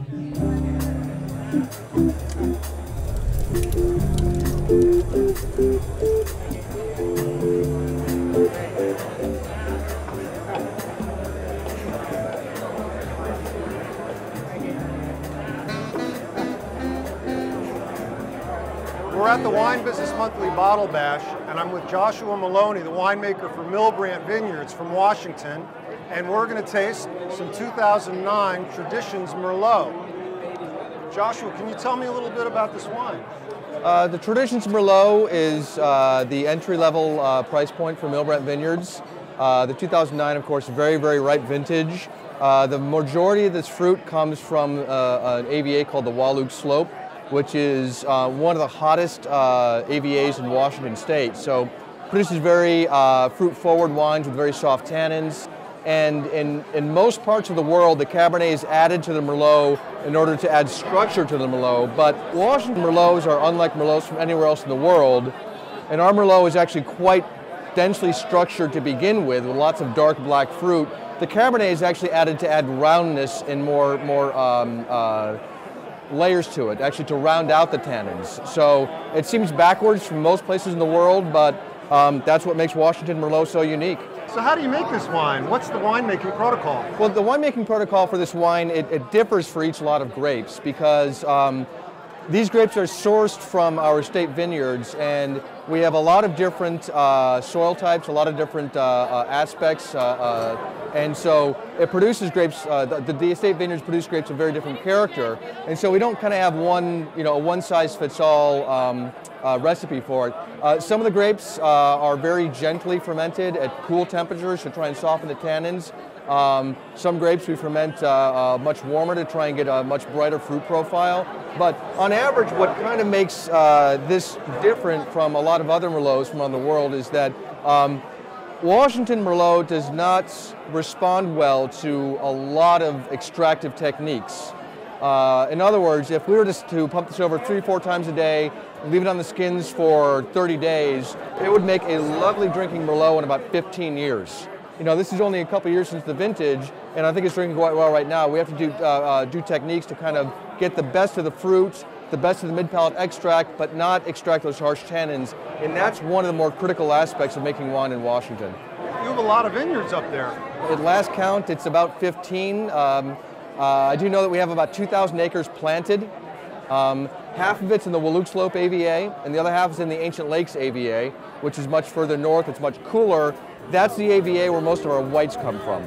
We're at the Wine Business Monthly Bottle Bash, and I'm with Joshua Maloney, the winemaker for Milbrandt Vineyards from Washington, and we're going to taste some 2009 Traditions Merlot. Joshua, can you tell me a little bit about this wine? The Traditions Merlot is the entry-level price point for Milbrandt Vineyards. The 2009, of course, very, very ripe vintage. The majority of this fruit comes from an AVA called the Wahluke Slope, which is one of the hottest AVAs in Washington State. So produces very fruit-forward wines with very soft tannins. And in most parts of the world, the Cabernet is added to the Merlot in order to add structure to the Merlot. But Washington Merlots are unlike Merlots from anywhere else in the world. And our Merlot is actually quite densely structured to begin with lots of dark black fruit. The Cabernet is actually added to add roundness and more layers to it, actually to round out the tannins. So it seems backwards from most places in the world, but that's what makes Washington Merlot so unique. So how do you make this wine? What's the winemaking protocol? Well, the winemaking protocol for this wine, it differs for each lot of grapes because these grapes are sourced from our estate vineyards, and we have a lot of different soil types, a lot of different aspects, and so it produces grapes. The estate vineyards produce grapes of very different character, and so we don't kind of have one, a one-size-fits-all recipe for it. Some of the grapes are very gently fermented at cool temperatures to try and soften the tannins. Some grapes we ferment much warmer to try and get a much brighter fruit profile. But on average, what kind of makes this different from a lot of other Merlots from around the world is that Washington Merlot does not respond well to a lot of extractive techniques. In other words, if we were to pump this over 3 or 4 times a day, leave it on the skins for 30 days, it would make a lovely drinking Merlot in about 15 years. This is only a couple years since the vintage, and I think it's drinking quite well right now. We have to do techniques to kind of get the best of the fruit, the best of the mid-palate extract, but not extract those harsh tannins. And that's one of the more critical aspects of making wine in Washington. You have a lot of vineyards up there. At last count, it's about 15. I do know that we have about 2,000 acres planted. Half of it's in the Wahluke Slope AVA, and the other half is in the Ancient Lakes AVA, which is much further north. It's much cooler. That's the AVA where most of our whites come from.